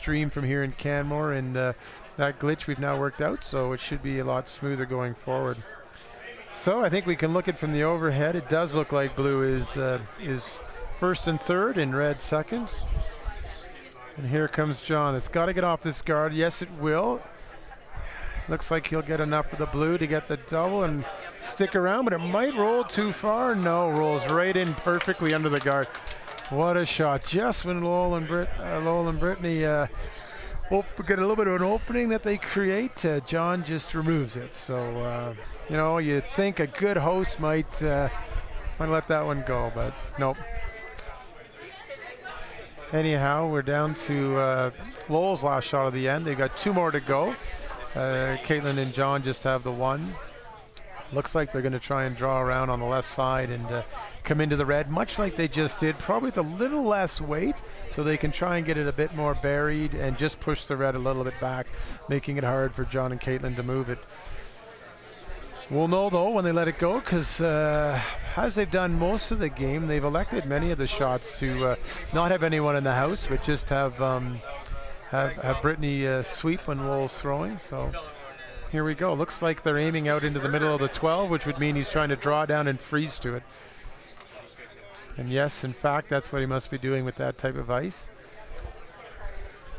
stream from here in Canmore, and that glitch we've now worked out, so it should be a lot smoother going forward. So I think we can look at from the overhead. It does look like blue is first and third and red second. And here comes John. It's got to get off this guard. Yes, it will. Looks like he'll get enough of the blue to get the double and stick around, but it might roll too far. No, rolls right in perfectly under the guard. What a shot. Just when Lowell and Brittany get a little bit of an opening that they create, John just removes it. So, you think a good host might let that one go, but nope. Anyhow, we're down to Lowell's last shot of the end. They got 2 more to go. Caitlin and John just have the one. Looks like they're going to try and draw around on the left side and come into the red, much like they just did, probably with a little less weight, so they can try and get it a bit more buried and just push the red a little bit back, making it hard for John and Caitlin to move it. We'll know, though, when they let it go, because as they've done most of the game, they've elected many of the shots to not have anyone in the house, but just have Brittany sweep when Lowell's throwing. So here we go. Looks like they're aiming out into the middle of the 12, which would mean he's trying to draw down and freeze to it. And yes, in fact, that's what he must be doing with that type of ice.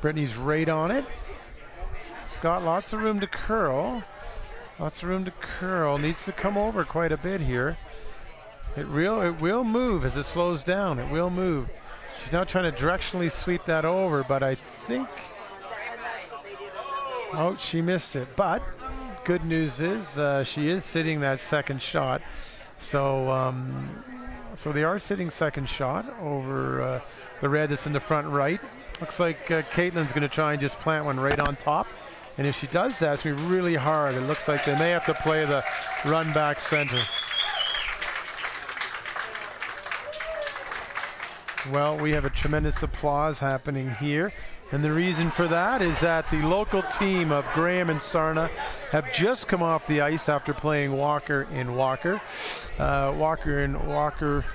Brittany's right on it. It's got lots of room to curl. Lots of room to curl. Needs to come over quite a bit here. It will move as it slows down. It will move. She's now trying to directionally sweep that over, but I think... Oh, she missed it. But good news is she is sitting that second shot. So so they are sitting second shot over the red that's in the front right. Looks like Caitlin's going to try and just plant one right on top. And if she does that, it's going to be really hard. It looks like they may have to play the run back center. Well, we have a tremendous applause happening here. And the reason for that is that the local team of Graham and Sarna have just come off the ice after playing Walker in Walker. Walker,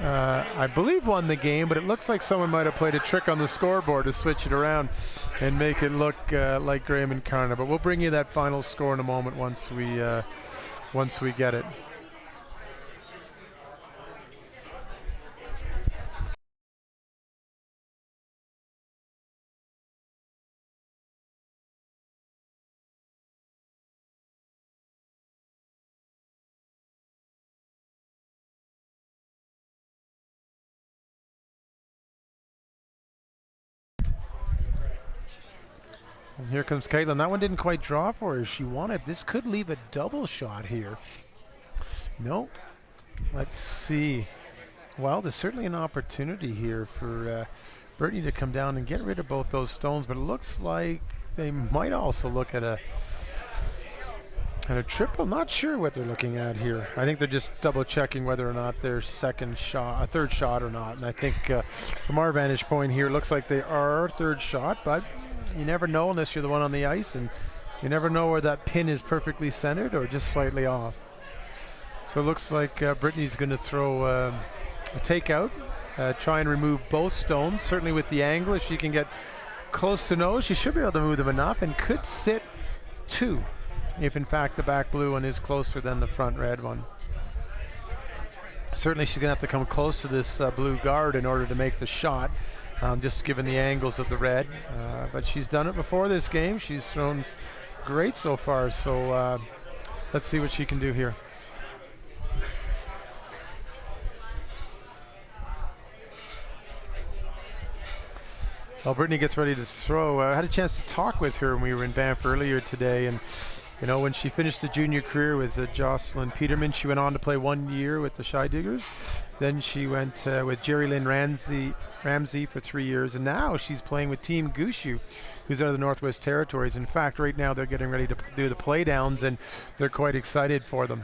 I believe, won the game, but it looks like someone might have played a trick on the scoreboard to switch it around and make it look like Graham and Carna. But we'll bring you that final score in a moment once we get it. And here comes Caitlin. That one didn't quite draw for her as she wanted. This could leave a double shot here. Nope. Let's see. Well, there's certainly an opportunity here for Brittany to come down and get rid of both those stones, but it looks like they might also look at a triple. Not sure what they're looking at here. I think they're just double checking whether or not their third shot or not. And I think from our vantage point here, it looks like they are third shot, but you never know unless you're the one on the ice, and you never know where that pin is perfectly centered or just slightly off. So it looks like Brittany's going to throw a takeout, try and remove both stones. Certainly with the angle, if she can get close to nose, she should be able to move them enough and could sit 2 if in fact the back blue one is closer than the front red one. Certainly she's going to have to come close to this blue guard in order to make the shot. Just given the angles of the red, but she's done it before this game. She's thrown great so far, so let's see what she can do here. Well, Brittany gets ready to throw. I had a chance to talk with her when we were in Banff earlier today, and you know, when she finished the junior career with Jocelyn Peterman, she went on to play 1 year with the Shy Diggers. Then she went with Jerry Lynn Ramsey for 3 years, and now she's playing with Team Gushu, who's out of the Northwest Territories. In fact, right now they're getting ready to do the playdowns, and they're quite excited for them.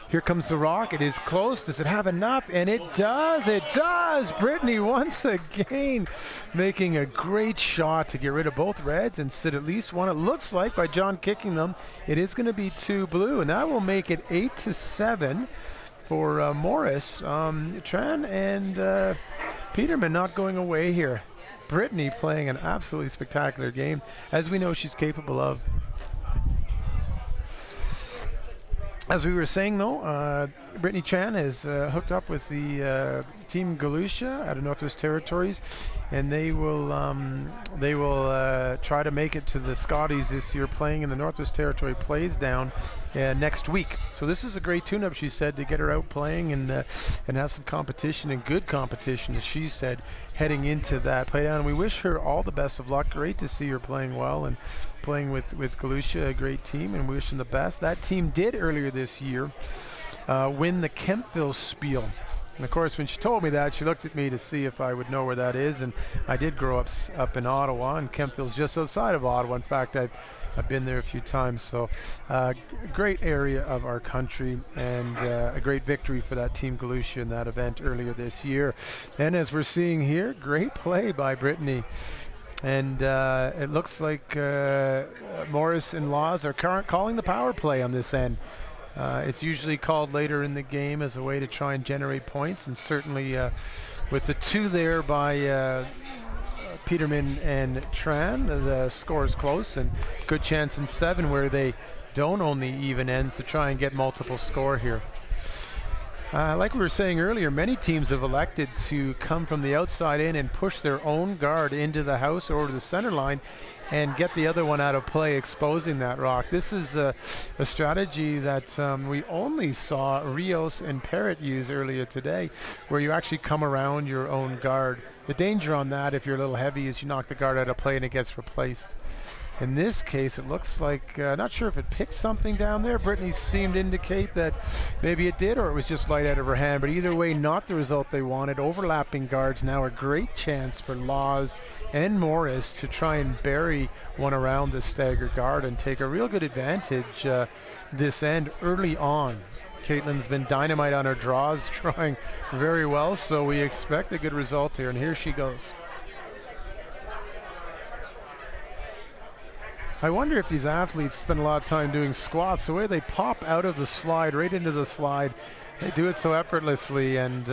Here comes the rock. It is close. Does it have enough? And it does. It does. Brittany once again making a great shot to get rid of both reds and sit at least one. It looks like by John kicking them, it is going to be 2 blue, and that will make it 8-7 for Morris. Tran and Peterman not going away here. Brittany playing an absolutely spectacular game, as we know she's capable of. As we were saying, though, Brittany Tran is hooked up with the Team Galusha out of Northwest Territories, and they will try to make it to the Scotties this year, playing in the Northwest Territory Plays down next week. So this is a great tune-up, she said, to get her out playing and have some competition, and good competition, as she said, heading into that play down. And we wish her all the best of luck. Great to see her playing well and playing with Galusha, a great team, and we wish them the best. That team did earlier this year win the Kempville Spiel. And of course, when she told me that, she looked at me to see if I would know where that is. And I did grow up in Ottawa, and Kempville's just outside of Ottawa. In fact, I've been there a few times. So great area of our country, and a great victory for that Team Galusha in that event earlier this year. And as we're seeing here, great play by Brittany. And it looks like Morris and Laws are calling the power play on this end. It's usually called later in the game as a way to try and generate points, and certainly with the two there by Peterman and Tran, the score is close, and good chance in 7 where they don't own the even ends to try and get multiple score here. Like we were saying earlier, many teams have elected to come from the outside in and push their own guard into the house or to the center line and get the other one out of play, exposing that rock. This is a strategy that we only saw Rios and Parrott use earlier today, where you actually come around your own guard. The danger on that, if you're a little heavy, is you knock the guard out of play and it gets replaced. In this case, it looks like, not sure if it picked something down there. Brittany seemed to indicate that maybe it did, or it was just light out of her hand. But either way, not the result they wanted. Overlapping guards, now a great chance for Laws and Morris to try and bury one around the stagger guard and take a real good advantage this end early on. Caitlin's been dynamite on her draws, trying very well, so we expect a good result here. And here she goes. I wonder if these athletes spend a lot of time doing squats. The way they pop out of the slide, right into the slide, they do it so effortlessly, and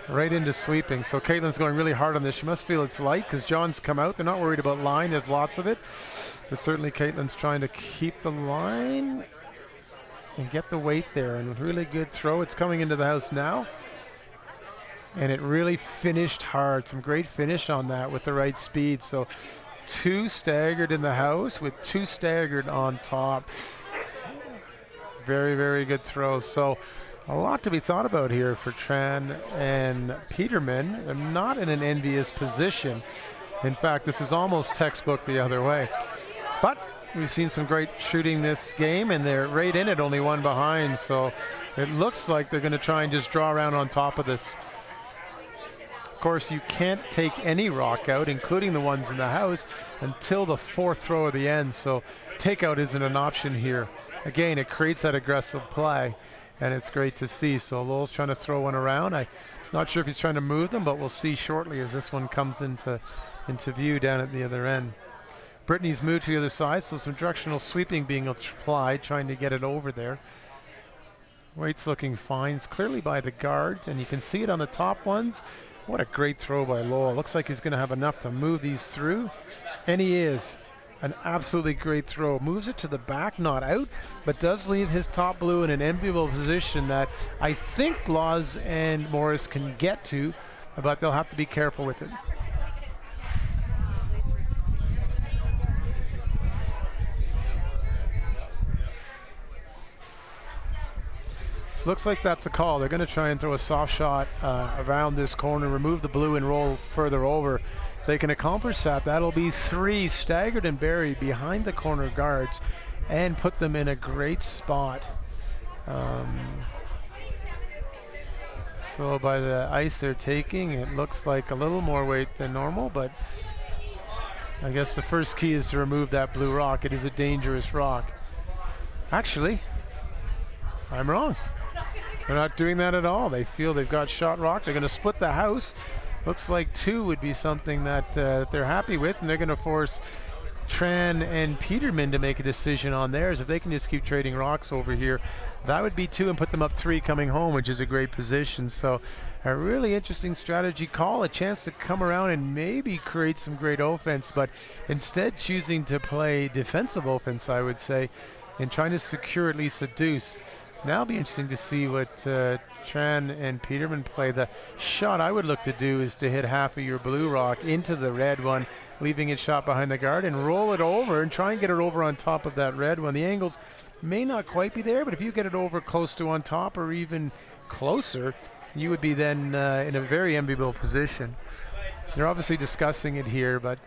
right into sweeping. So Caitlin's going really hard on this. She must feel it's light because John's come out. They're not worried about line. There's lots of it. But certainly Caitlin's trying to keep the line and get the weight there. And really good throw. It's coming into the house now. And it really finished hard. Some great finish on that with the right speed. So 2 staggered in the house with 2 staggered on top. Very, very good throw. So a lot to be thought about here for Tran and Peterman. They're not in an envious position. In fact, this is almost textbook the other way. But we've seen some great shooting this game, and they're right in it, only 1 behind. So it looks like they're going to try and just draw around on top of this. Of course, you can't take any rock out, including the ones in the house, until the 4th throw at the end. So takeout isn't an option here. Again, it creates that aggressive play, and it's great to see. So Lowell's trying to throw one around. I'm not sure if he's trying to move them, but we'll see shortly as this one comes into view down at the other end. Brittany's moved to the other side, so some directional sweeping being applied, trying to get it over there. Weight's looking fine. It's clearly by the guards, and you can see it on the top ones. What a great throw by Lowell. Looks like he's going to have enough to move these through, and he is. An absolutely great throw. Moves it to the back, not out, but does leave his top blue in an enviable position that I think Laws and Morris can get to, but they'll have to be careful with it. So looks like that's a call. They're going to try and throw a soft shot around this corner, remove the blue and roll further over. If they can accomplish that, that'll be 3 staggered and buried behind the corner guards and put them in a great spot. So by the ice they're taking, it looks like a little more weight than normal, but I guess the first key is to remove that blue rock. It is a dangerous rock. Actually, I'm wrong. They're not doing that at all. They feel they've got shot rock. They're going to split the house. Looks like 2 would be something that they're happy with, and they're going to force Tran and Peterman to make a decision on theirs. If they can just keep trading rocks over here, that would be 2 and put them up 3 coming home, which is a great position. So a really interesting strategy call, a chance to come around and maybe create some great offense, but instead choosing to play defensive offense, I would say, and trying to secure at least a deuce. Now it'll be interesting to see what Tran and Peterman play. The shot I would look to do is to hit half of your blue rock into the red one, leaving it shot behind the guard, and roll it over and try and get it over on top of that red one. The angles may not quite be there, but if you get it over close to on top or even closer, you would be then in a very enviable position. They're obviously discussing it here, but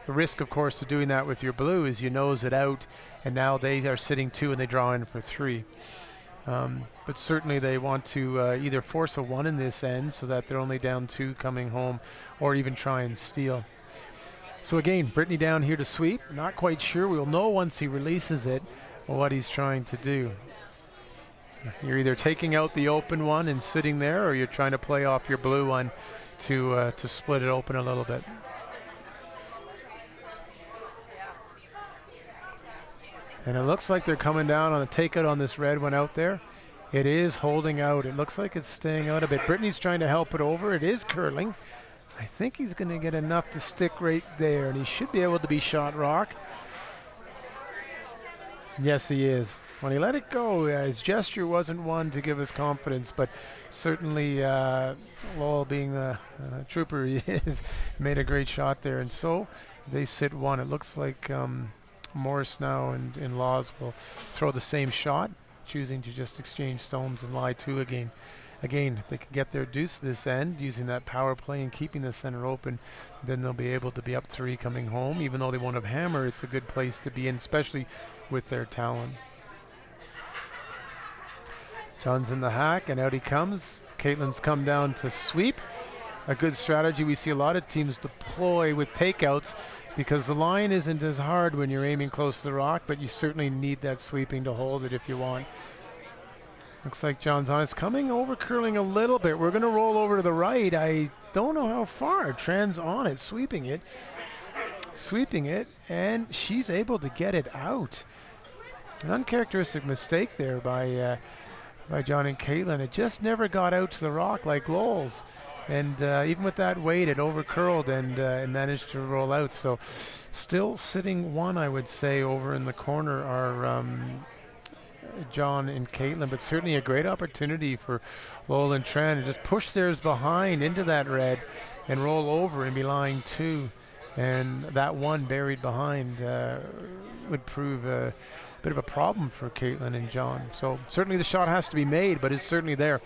the risk, of course, to doing that with your blue is you nose it out, and now they are sitting 2 and they draw in for 3. But certainly they want to either force a 1 in this end so that they're only down 2 coming home, or even try and steal. So again, Brittany down here to sweep. Not quite sure. We'll know once he releases it what he's trying to do. You're either taking out the open one and sitting there, or you're trying to play off your blue one to split it open a little bit. And it looks like they're coming down on a takeout on this red one out there. It is holding out. It looks like it's staying out a bit. Brittany's trying to help it over. It is curling. I think he's going to get enough to stick right there, and he should be able to be shot rock. Yes, he is. When he let it go, his gesture wasn't one to give us confidence, but certainly Lowell, being the trooper he is, made a great shot there. And so they sit 1. It looks like Morris now and Laws will throw the same shot, choosing to just exchange stones and lie 2 again. Again, if they can get their deuce this end using that power play and keeping the center open, then they'll be able to be up 3 coming home. Even though they won't have hammer, it's a good place to be in, especially with their talon. John's in the hack, and out he comes. Caitlin's come down to sweep. A good strategy we see a lot of teams deploy with takeouts, because the line isn't as hard when you're aiming close to the rock, but you certainly need that sweeping to hold it if you want. Looks like John's on. It's coming over, curling a little bit. We're going to roll over to the right. I don't know how far. Tran's on it, sweeping it, and she's able to get it out. An uncharacteristic mistake there by John and Caitlin. It just never got out to the rock like Lowell's. And even with that weight, it over-curled and managed to roll out. So still sitting 1, I would say, over in the corner are John and Caitlin, but certainly a great opportunity for Lowell and Tran to just push theirs behind into that red and roll over and be lying 2. And that 1 buried behind would prove a bit of a problem for Caitlin and John. So certainly the shot has to be made, but it's certainly there.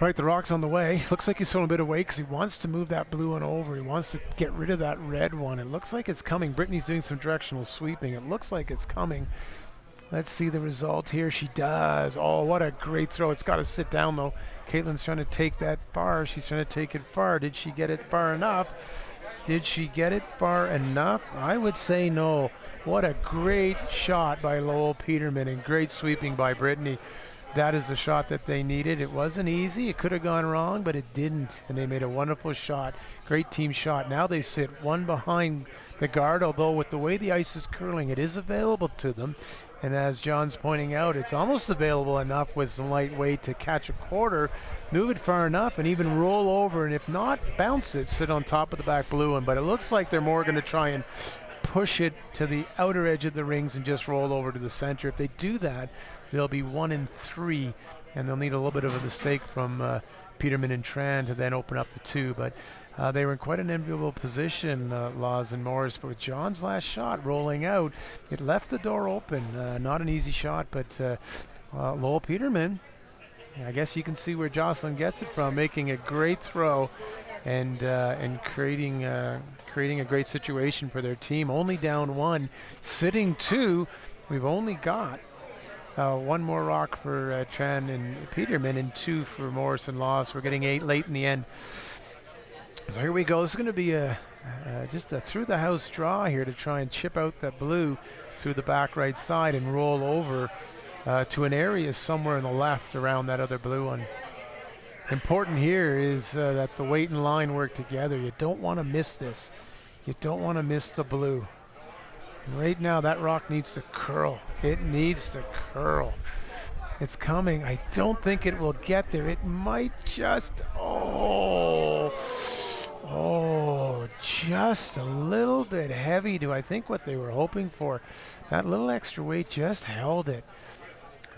All right, the rock's on the way. Looks like he's throwing a bit of weight because he wants to move that blue one over. He wants to get rid of that red one. It looks like it's coming. Brittany's doing some directional sweeping. It looks like it's coming. Let's see the result here. She does. Oh, what a great throw. It's got to sit down, though. Caitlin's trying to take that far. She's trying to take it far. Did she get it far enough? Did she get it far enough? I would say no. What a great shot by Lowell Peterman and great sweeping by Brittany. That is the shot that they needed. It wasn't easy. It could have gone wrong, but it didn't. And they made a wonderful shot. Great team shot. Now they sit 1 behind the guard, although with the way the ice is curling, it is available to them. And as John's pointing out, it's almost available enough with some light weight to catch a quarter, move it far enough, and even roll over. And if not, bounce it, sit on top of the back blue one. But it looks like they're more going to try and push it to the outer edge of the rings and just roll over to the center. If they do that, they'll be 1 and 3, and they'll need a little bit of a mistake from Peterman and Tran to then open up the 2. But they were in quite an enviable position, Laws and Morris, for John's last shot rolling out. It left the door open. Not an easy shot, but Lowell Peterman, I guess you can see where Jocelyn gets it from, making a great throw and creating a great situation for their team. Only down 1, sitting 2. We've only got one more rock for Tran and Peterman, and 2 for Morris and Laws. We're getting 8 late in the end. So here we go. This is going to be just a through-the-house draw here to try and chip out that blue through the back right side and roll over to an area somewhere on the left around that other blue one. Important here is that the weight and line work together. You don't want to miss this. You don't want to miss the blue. And right now, that rock needs to curl. It needs to curl. It's coming. I don't think it will get there. It might just, just a little bit heavy to, I think, what they were hoping for. That little extra weight just held it.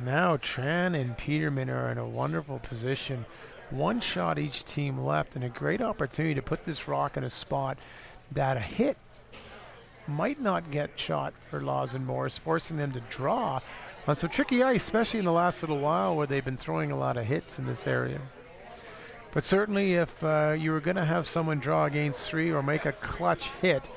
Now Tran and Peterman are in a wonderful position. 1 shot each team left, and a great opportunity to put this rock in a spot that a hit might not get shot for Laws and Morris, forcing them to draw on some tricky ice, especially in the last little while where they've been throwing a lot of hits in this area. But certainly if you were going to have someone draw against 3 or make a clutch hit,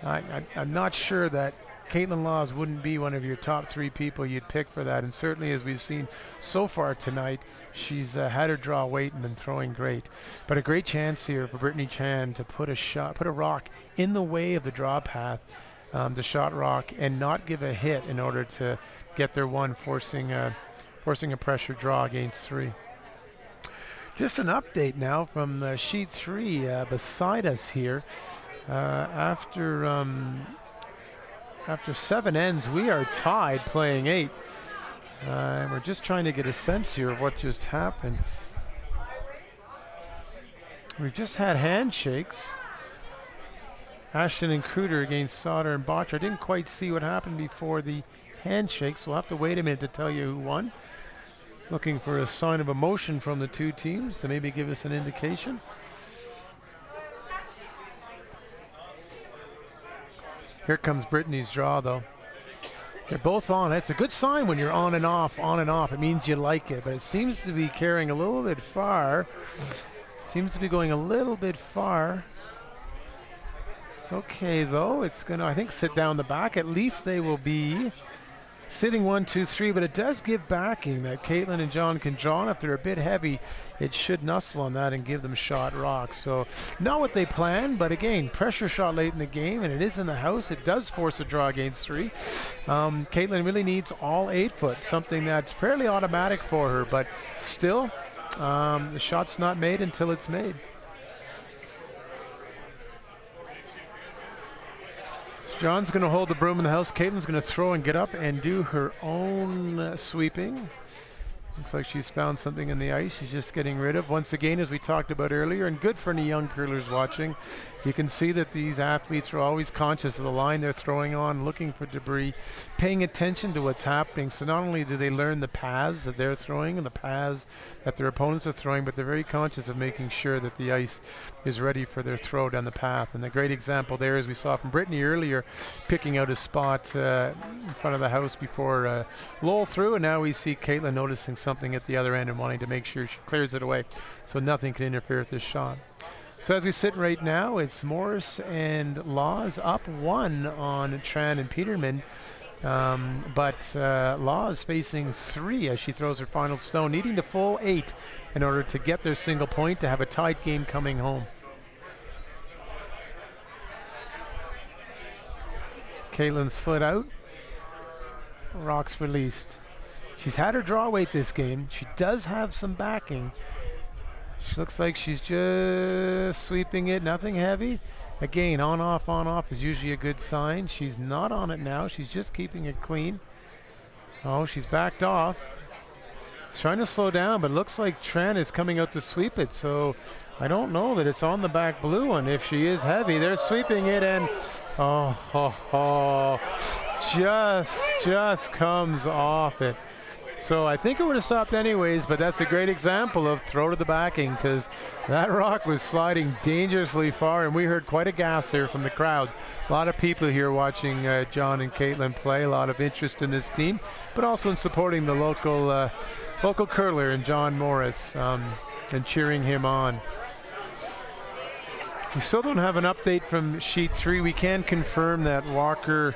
I'm not sure that Caitlin Laws wouldn't be one of your top 3 people you'd pick for that. And certainly, as we've seen so far tonight, she's had her draw weight and been throwing great. But a great chance here for Brittany Tran to put a rock in the way of the draw path, the shot rock, and not give a hit in order to get their one, forcing a pressure draw against 3. Just an update now from sheet 3 beside us here. After 7 ends, we are tied playing 8. And we're just trying to get a sense here of what just happened. We've just had handshakes. Ashton and Cruder against Sauter and Botcher. I didn't quite see what happened before the handshakes. We'll have to wait a minute to tell you who won. Looking for a sign of emotion from the 2 teams to maybe give us an indication. Here comes Brittany's draw, though. They're both on. It's a good sign when you're on and off, on and off. It means you like it, but it seems to be carrying a little bit far. It seems to be going a little bit far. It's okay, though. It's going to, I think, sit down the back. At least they will be sitting 1, 2, 3, but it does give backing that Caitlin and John can draw. And if they're a bit heavy, it should nuzzle on that and give them shot rocks. So not what they planned, but again, pressure shot late in the game, and it is in the house. It does force a draw against 3. Caitlin really needs all 8 foot, something that's fairly automatic for her, but still, the shot's not made until it's made. John's going to hold the broom in the house. Caitlin's going to throw and get up and do her own sweeping. Looks like she's found something in the ice she's just getting rid of. Once again, as we talked about earlier, and good for any young curlers watching, you can see that these athletes are always conscious of the line they're throwing on, looking for debris, paying attention to what's happening. So not only do they learn the paths that they're throwing and the paths that their opponents are throwing, but they're very conscious of making sure that the ice is ready for their throw down the path. And the great example there, as we saw from Brittany earlier, picking out a spot in front of the house before Lowell threw, and now we see Caitlin noticing something at the other end and wanting to make sure she clears it away so nothing can interfere with this shot. So as we sit right now, it's Morris and Laws up 1 on Tran and Peterman. But Laws facing 3 as she throws her final stone, needing the full 8 in order to get their single point to have a tight game coming home. Caitlin slid out. Rocks released. She's had her draw weight this game. She does have some backing. She looks like she's just sweeping it, nothing heavy. Again, on off is usually a good sign. She's not on it now. She's just keeping it clean. Oh, she's backed off. It's trying to slow down, but it looks like Tran is coming out to sweep it. So I don't know that it's on the back blue one. If she is heavy, they're sweeping it, and just comes off it. So I think it would have stopped anyways, but that's a great example of throw to the backing, because that rock was sliding dangerously far, and we heard quite a gas here from the crowd. A lot of people here watching John and Caitlin play, a lot of interest in this team, but also in supporting the local curler and John Morris and cheering him on. We still don't have an update from sheet 3. We can confirm that Walker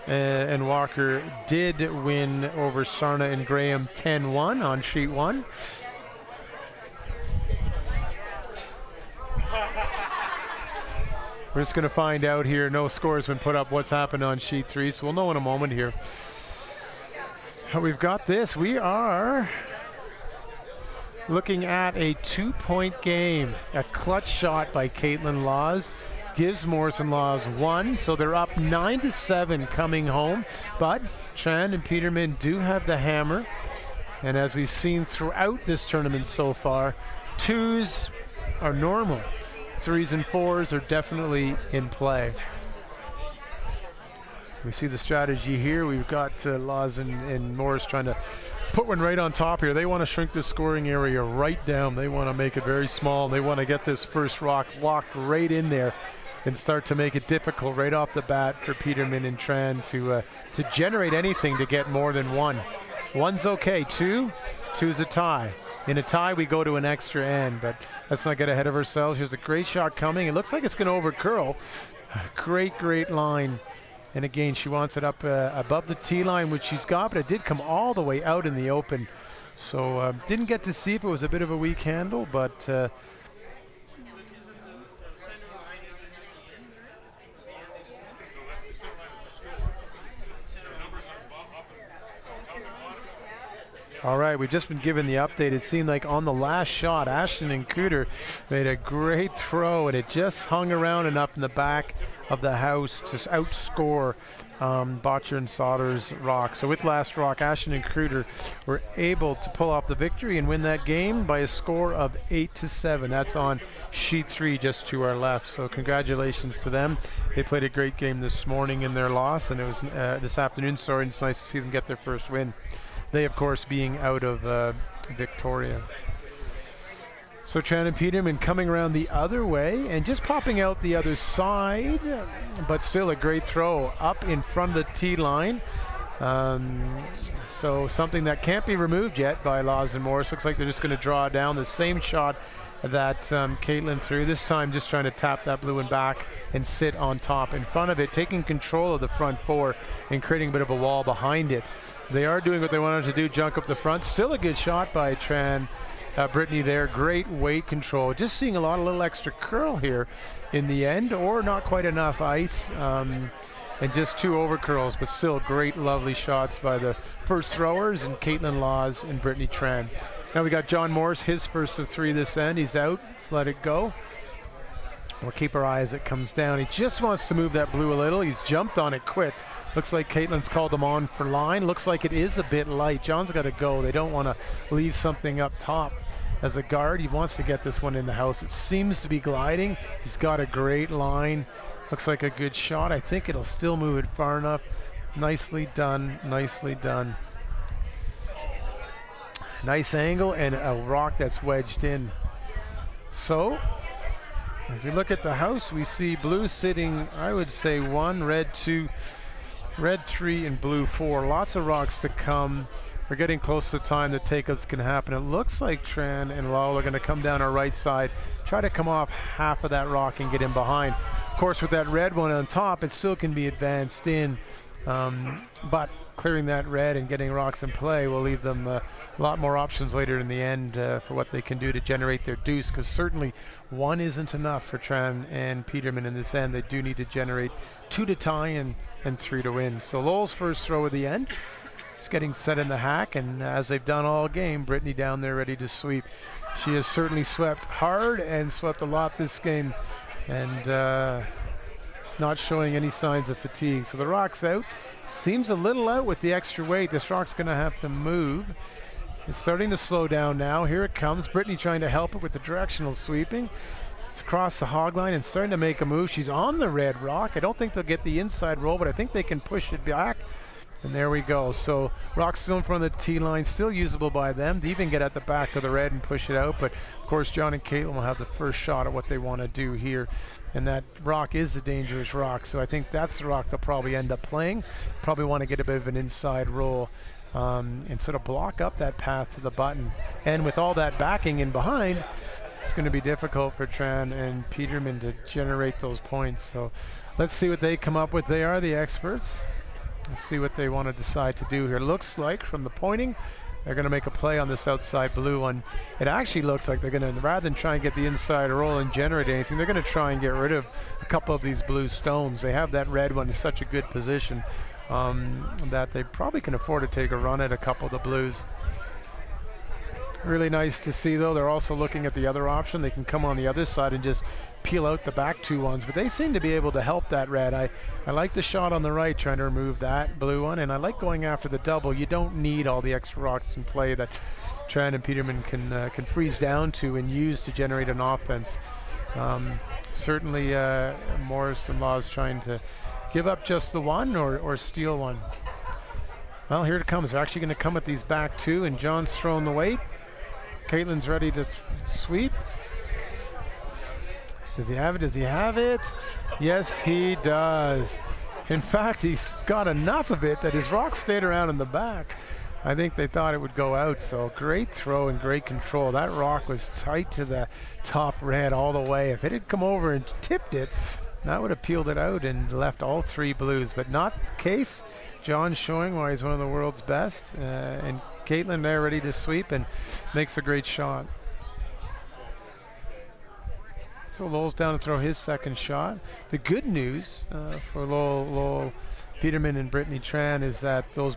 and Walker did win over Sarna and Graham 10-1 on sheet 1. We're just going to find out here. No score has been put up what's happened on sheet 3, so we'll know in a moment here. We've got this. We are looking at a 2-point game. A clutch shot by Caitlin Laws gives Morrison Laws 1, so they're up 9-7 coming home. But Tran and Peterman do have the hammer, and as we've seen throughout this tournament so far, 2s are normal. 3s and 4s are definitely in play. We see the strategy here. We've got Laws and Morris trying to put one right on top here. They want to shrink this scoring area right down. They want to make it very small. They want to get this first rock locked right in there and start to make it difficult right off the bat for Peterman and Tran to generate anything to get more than 1. 1's okay. 2's a tie. In a tie, we go to an extra end, but let's not get ahead of ourselves. Here's a great shot coming. It looks like it's going to overcurl. Great line. And again, she wants it up above the tee line, which she's got, but it did come all the way out in the open. So didn't get to see if it was a bit of a weak handle, but all right, we've just been given the update. It seemed like on the last shot, Ashton and Cooter made a great throw, and it just hung around enough in the back of the house to outscore Botcher and Sauter's rock. So with last rock, Ashton and Cooter were able to pull off the victory and win that game by a score of 8-7. That's on sheet 3 just to our left. So congratulations to them. They played a great game this morning in their loss, and it was this afternoon, sorry, and it's nice to see them get their first win. They, of course, being out of Victoria. So Tran and Peterman coming around the other way and just popping out the other side, but still a great throw up in front of the tee line. So something that can't be removed yet by Laws and Morris. Looks like they're just going to draw down the same shot that Caitlin threw. This time just trying to tap that blue one back and sit on top in front of it, taking control of the front 4 and creating a bit of a wall behind it. They are doing what they wanted to do, junk up the front. Still a good shot by Tran. Brittany there, great weight control. Just seeing a little extra curl here in the end, or not quite enough ice, and just 2 overcurls, but still great, lovely shots by the first throwers, and Caitlin Laws and Brittany Tran. Now we got John Morris, his first of 3 this end. He's out. Let's let it go. We'll keep our eye as it comes down. He just wants to move that blue a little. He's jumped on it quick. Looks like Caitlin's called him on for line. Looks like it is a bit light. John's got to go. They don't want to leave something up top as a guard. He wants to get this one in the house. It seems to be gliding. He's got a great line. Looks like a good shot. I think it'll still move it far enough. Nicely done. Nicely done. Nice angle and a rock that's wedged in. So as we look at the house, we see blue sitting, I would say 1, red 2, red 3, and blue 4. Lots of rocks to come. We're getting close to the time that takeouts can happen. It looks like Tran and Lowell are going to come down our right side, try to come off half of that rock and get in behind. Of course, with that red one on top, it still can be advanced in, but clearing that red and getting rocks in play will leave them a lot more options later in the end for what they can do to generate their deuce, because certainly 1 isn't enough for Tran and Peterman in this end. They do need to generate 2 to tie and 3 to win. So Lowell's first throw at the end. It's getting set in the hack, and as they've done all game, Brittany down there ready to sweep. She has certainly swept hard and swept a lot this game, and not showing any signs of fatigue. So the rock's out. Seems a little out with the extra weight. This rock's going to have to move. It's starting to slow down now. Here it comes. Brittany trying to help it with the directional sweeping. It's across the hog line and starting to make a move. She's on the red rock. I don't think they'll get the inside roll, but I think they can push it back. And there we go. So rock's still in front of the tee line, still usable by them to even get at the back of the red and push it out. But of course, John and Caitlin will have the first shot at what they want to do here. And that rock is the dangerous rock. So I think that's the rock they'll probably end up playing. Probably want to get a bit of an inside roll and sort of block up that path to the button. And with all that backing in behind, it's going to be difficult for Tran and Peterman to generate those points. So let's see what they come up with. They are the experts. Let's see what they want to decide to do here. Looks like from the pointing, they're going to make a play on this outside blue one. It actually looks like they're going to, rather than try and get the inside roll and generate anything, they're going to try and get rid of a couple of these blue stones. They have that red one in such a good position that they probably can afford to take a run at a couple of the blues. Really nice to see, though. They're also looking at the other option. They can come on the other side and just peel out the back two ones, but they seem to be able to help that red. I like the shot on the right, trying to remove that blue one, and I like going after the double. You don't need all the extra rocks in play that Tran and Peterman can freeze down to and use to generate an offense. Certainly Morris and Law is trying to give up just the one or steal one. Well, here it comes. They're actually going to come at these back two, and John's throwing the weight. Caitlin's ready to sweep. Does he have it? Does he have it? Yes, he does. In fact, he's got enough of it that his rock stayed around in the back. I think they thought it would go out, so great throw and great control. That rock was tight to the top red all the way. If it had come over and tipped it, that would have peeled it out and left all three blues, but not the case. John showing why he's one of the world's best, and Caitlin there ready to sweep and makes a great shot. So Lowell's down to throw his second shot. The good news for Lowell, Peterman and Brittany Tran is that those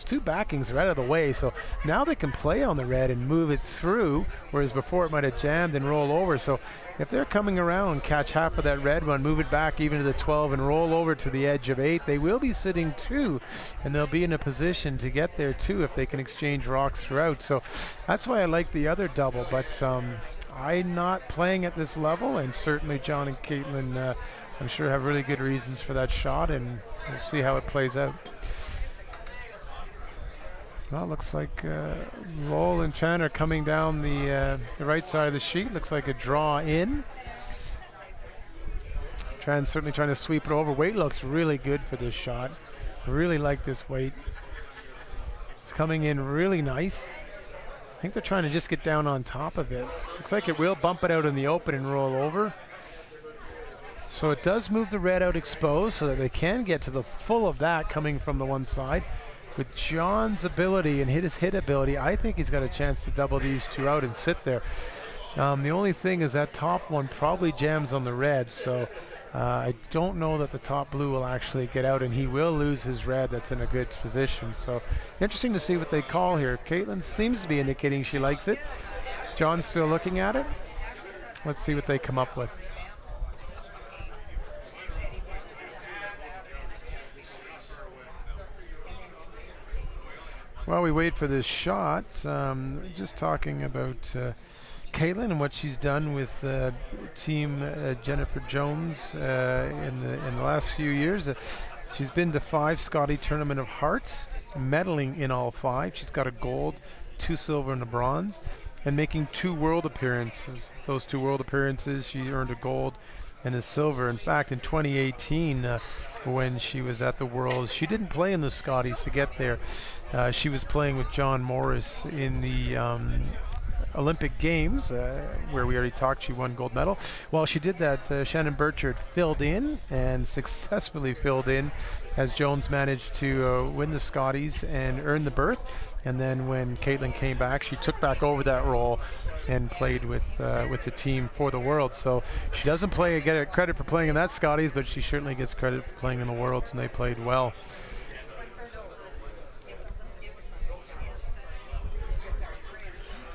two backings are out of the way, so now they can play on the red and move it through, whereas before it might have jammed and roll over. So if they're coming around, catch half of that red one, move it back even to the 12 and roll over to the edge of 8, they will be sitting 2, and they'll be in a position to get there too if they can exchange rocks throughout. So that's why I like the other double, but I'm not playing at this level, and certainly John and Caitlin I'm sure have really good reasons for that shot, and we'll see how it plays out. Well, it looks like Lowell and Tran are coming down the right side of the sheet. Looks like a draw in. Tran certainly trying to sweep it over. Weight looks really good for this shot. Really like this weight. It's coming in really nice. I think they're trying to just get down on top of it. Looks like it will bump it out in the open and roll over. So it does move the red out exposed so that they can get to the full of that coming from the one side. With John's ability and his hit ability, I think he's got a chance to double these two out and sit there. The only thing is that top one probably jams on the red, so I don't know that the top blue will actually get out, and he will lose his red that's in a good position. So interesting to see what they call here. Caitlin seems to be indicating she likes it. John's still looking at it. Let's see what they come up with. While we wait for this shot, just talking about Caitlin and what she's done with team Jennifer Jones in the last few years. She's been to 5 Scotty Tournament of Hearts, medaling in all 5. She's got a gold, 2 silver, and a bronze, and making 2 world appearances. Those 2 world appearances, she earned a gold and a silver. In fact, in 2018, when she was at the Worlds, she didn't play in the Scotties to get there. She was playing with John Morris in the Olympic Games, where we already talked, she won gold medal. While she did that, Shannon Burchard filled in and successfully filled in as Jones managed to win the Scotties and earn the berth. And then when Caitlin came back, she took back over that role and played with the team for the World. So she doesn't get credit for playing in that Scotties, but she certainly gets credit for playing in the Worlds, and they played well.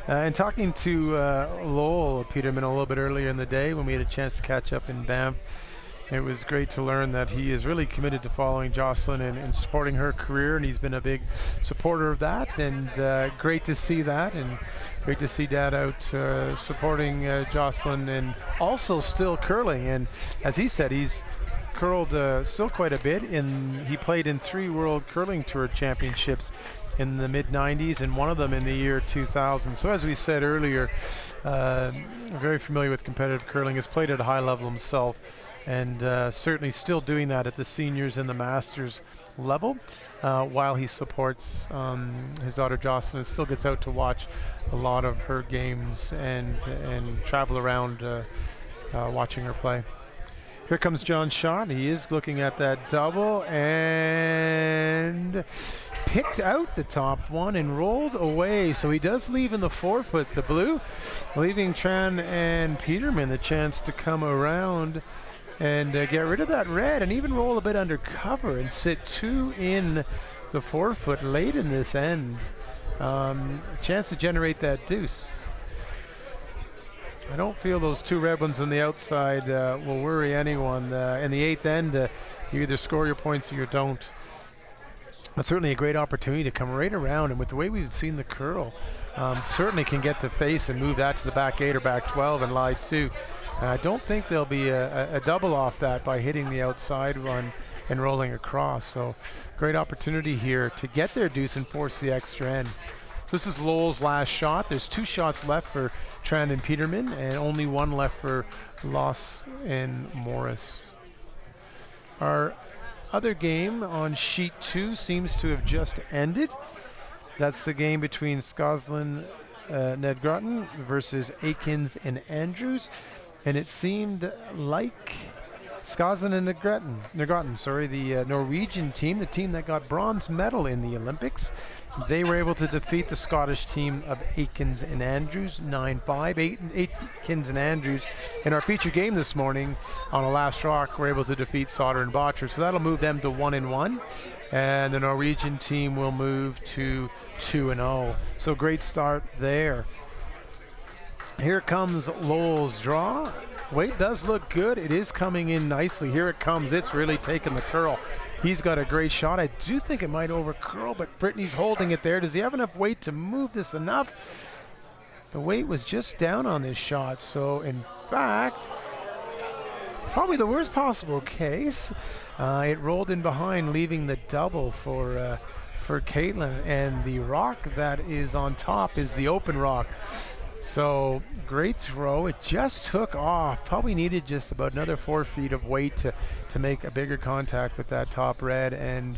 And talking to Lowell Peterman a little bit earlier in the day when we had a chance to catch up in Banff, it was great to learn that he is really committed to following Jocelyn and supporting her career, and he's been a big supporter of that, and great to see that, and great to see Dad out supporting Jocelyn and also still curling. And as he said, he's curled still quite a bit, and he played in 3 World Curling Tour Championships in the mid-90s, and one of them in the year 2000. So as we said earlier, very familiar with competitive curling, has played at a high level himself, and certainly still doing that at the seniors and the masters level, while he supports his daughter Jocelyn, and still gets out to watch a lot of her games and travel around watching her play. Here comes John's shot. He is looking at that double and picked out the top one and rolled away. So he does leave in the 4-foot, the blue, leaving Tran and Peterman the chance to come around and get rid of that red and even roll a bit under cover and sit 2 in the 4-foot late in this end. A chance to generate that deuce. I don't feel those 2 red ones on the outside will worry anyone. In the 8th end, you either score your points or you don't. That's certainly a great opportunity to come right around, and with the way we've seen the curl, certainly can get to face and move that to the back 8 or back 12 and lie 2. I don't think there'll be a double off that by hitting the outside run and rolling across. So great opportunity here to get their deuce and force the extra end. So this is Lowell's last shot. There's 2 shots left for Tran and Peterman and only 1 left for Loss and Morris. Our other game on sheet 2 seems to have just ended. That's the game between Skoslin Nedgrotten versus Aikens and Andrews. And it seemed like Skoslin and Nedgrotten, the Norwegian team, the team that got bronze medal in the Olympics, they were able to defeat the Scottish team of Aikens and Andrews 9-5. Aikens and Andrews in our feature game this morning on the last rock were able to defeat Sauter and Botcher. So that'll move them to 1-1. And the Norwegian team will move to 2-0. So great start there. Here comes Lowell's draw. Weight does look good. It is coming in nicely. Here it comes. It's really taking the curl. He's got a great shot. I do think it might over curl, but Brittany's holding it there. Does he have enough weight to move this enough? The weight was just down on this shot. So in fact, probably the worst possible case. It rolled in behind, leaving the double for Caitlin, and the rock that is on top is the open rock. So great throw. It just took off. Probably needed just about another 4 feet of weight to make a bigger contact with that top red and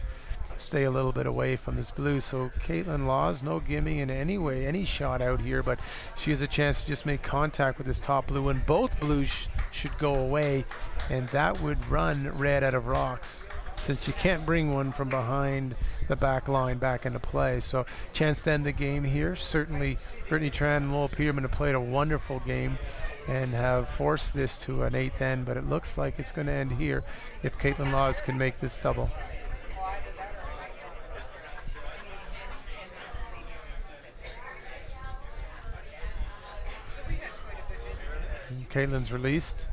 stay a little bit away from this blue. So Caitlin Laws, no gimme in any way, any shot out here, but she has a chance to just make contact with this top blue, and both blues should go away, and that would run red out of rocks, since you can't bring one from behind the back line back into play. So chance to end the game here. Certainly Brittany Tran and Lowell Peterman have played a wonderful game and have forced this to an 8th end, but it looks like it's going to end here if Caitlin Laws can make this double. And Caitlin's released.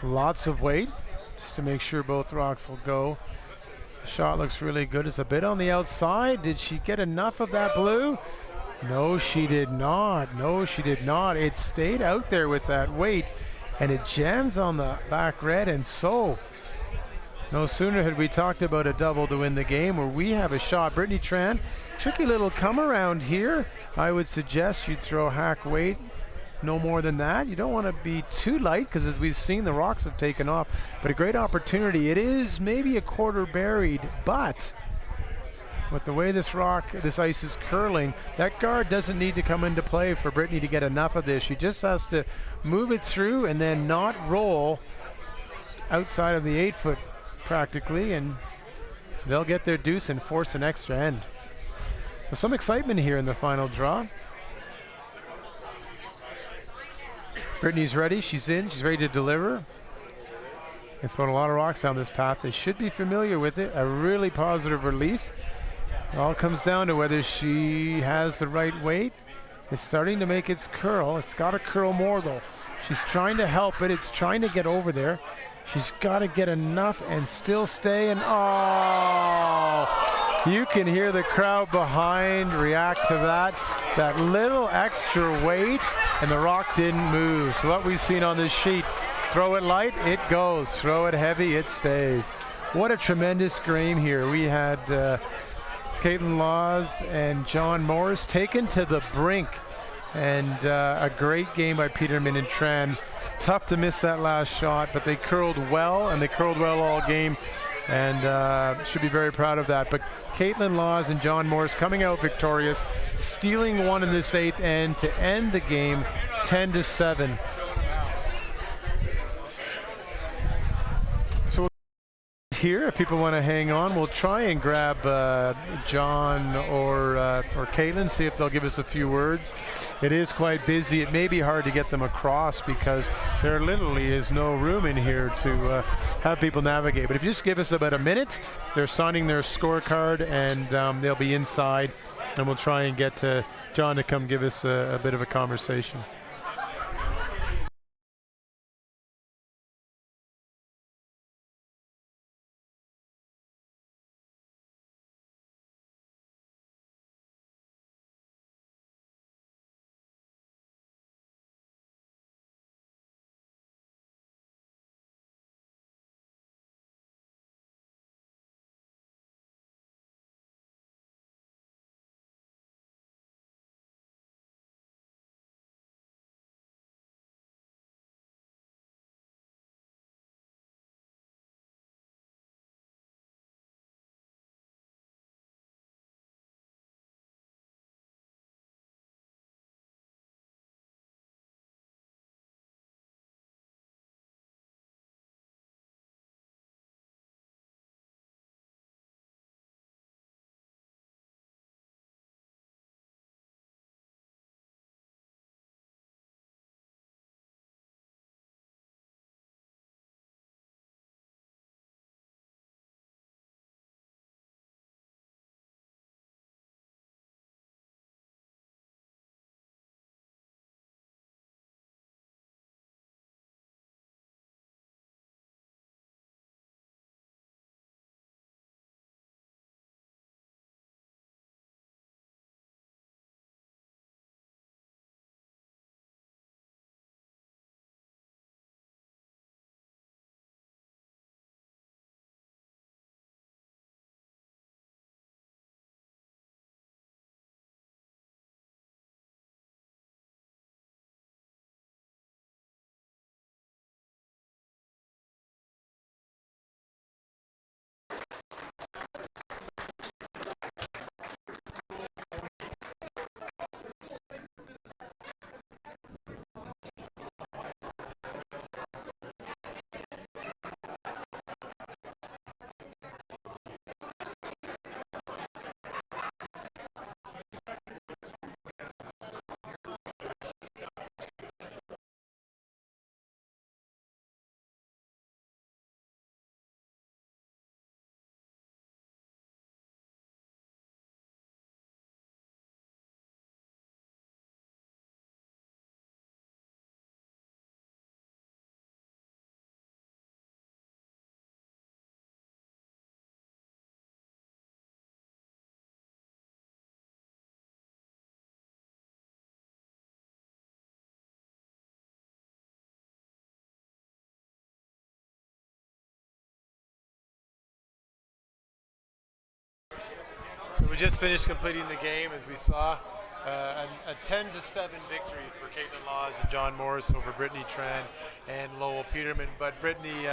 Lots of weight just to make sure both rocks will go. The shot looks really good. It's a bit on the outside. Did she get enough of that blue? No, she did not. No, she did not. It stayed out there with that weight, and it jams on the back red, and so no sooner had we talked about a double to win the game, where we have a shot. Brittany Tran, tricky little come around here. I would suggest you throw hack weight. No more than that. You don't want to be too light, because as we've seen, the rocks have taken off. But a great opportunity. It is maybe a quarter buried, but with the way this ice is curling, that guard doesn't need to come into play for Brittany to get enough of this. She just has to move it through and then not roll outside of the 8-foot practically, and they'll get their deuce and force an extra end. So some excitement here in the final draw. Brittany's ready. She's in. She's ready to deliver. They've thrown a lot of rocks down this path. They should be familiar with it. A really positive release. It all comes down to whether she has the right weight. It's starting to make its curl. It's got to curl more, though. She's trying to help it. It's trying to get over there. She's got to get enough and still stay. And oh, you can hear the crowd behind react to that. That little extra weight, and the rock didn't move. So what we've seen on this sheet, throw it light, it goes. Throw it heavy, it stays. What a tremendous game here. We had Caitlin Laws and John Morris taken to the brink, and a great game by Peterman and Tran. Tough to miss that last shot, but they curled well, and they curled well all game, and should be very proud of that. But Caitlin Laws and John Morris coming out victorious, stealing one in this 8th end to end the game 10-7. here. If people want to hang on, we'll try and grab John or Caitlin, see if they'll give us a few words. It is quite busy. It may be hard to get them across because there literally is no room in here to have people navigate. But if you just give us about a minute, they're signing their scorecard and they'll be inside, and we'll try and get John to come give us a bit of a conversation. So we just finished completing the game, as we saw. A 10-7 victory for Caitlin Laws and John Morris over Brittany Tran and Lowell Peterman. But Brittany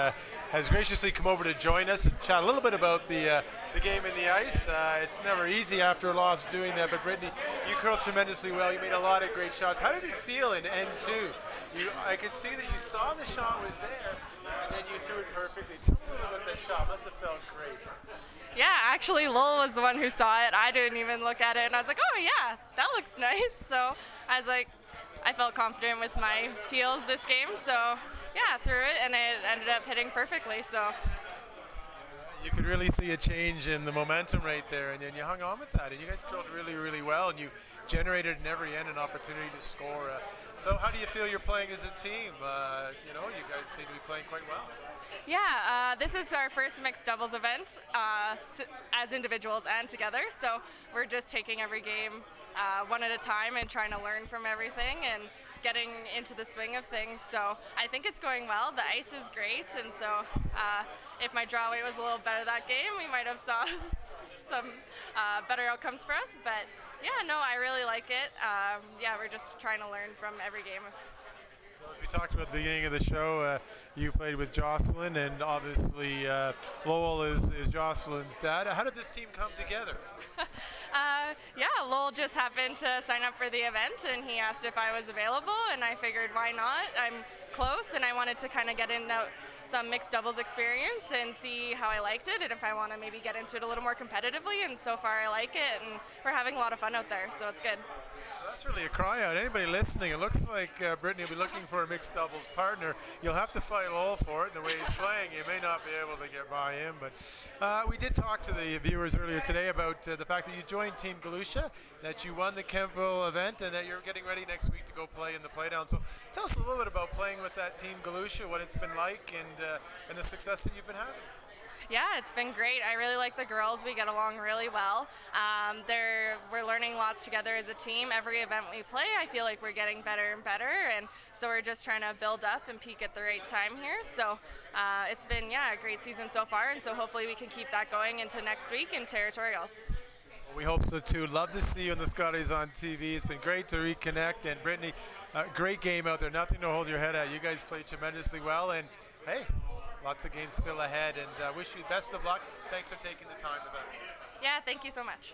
has graciously come over to join us and chat a little bit about the game in the ice. It's never easy after a loss doing that, but Brittany, you curled tremendously well. You made a lot of great shots. How did it feel in N2? I could see that you saw the shot was there, and then you threw it perfectly. Tell me a little about that shot. Must have felt great. Yeah, actually, Lowell was the one who saw it. I didn't even look at it, and I was like, oh, yeah, that looks nice. So I was like, I felt confident with my feels this game. So, yeah, threw it, and it ended up hitting perfectly. So you could really see a change in the momentum right there, and then you hung on with that. And you guys curled really, really well, and you generated in every end an opportunity to score. So how do you feel you're playing as a team? You guys seem to be playing quite well. Yeah, this is our first mixed doubles event as individuals and together. So we're just taking every game one at a time and trying to learn from everything and getting into the swing of things. So I think it's going well. The ice is great, and so if my draw weight was a little better that game, we might have saw some better outcomes for us. But yeah, no, I really like it. We're just trying to learn from every game. So as we talked about at the beginning of the show, you played with Jocelyn, and obviously Lowell is Jocelyn's dad. How did this team come together? Lowell just happened to sign up for the event, and he asked if I was available, and I figured why not. I'm close, and I wanted to kind of get in some mixed doubles experience and see how I liked it and if I want to maybe get into it a little more competitively. And so far I like it, and we're having a lot of fun out there, so it's good. That's really a cry out. Anybody listening, it looks like Brittany will be looking for a mixed doubles partner. You'll have to fight all for it. The way he's playing, you may not be able to get by him. But we did talk to the viewers earlier today about the fact that you joined Team Galusha, that you won the Kempville event, and that you're getting ready next week to go play in the Playdown. So tell us a little bit about playing with that Team Galusha, what it's been like, and the success that you've been having. Yeah, it's been great. I really like the girls. We get along really well. We're learning lots together as a team. Every event we play, I feel like we're getting better and better, and so we're just trying to build up and peak at the right time here. So it's been, a great season so far, and so hopefully we can keep that going into next week in territorials. Well, we hope so too. Love to see you and the Scotties on TV. It's been great to reconnect, and Brittany, great game out there. Nothing to hold your head at. You guys played tremendously well, and hey, lots of games still ahead, and wish you best of luck. Thanks for taking the time with us. Yeah, thank you so much.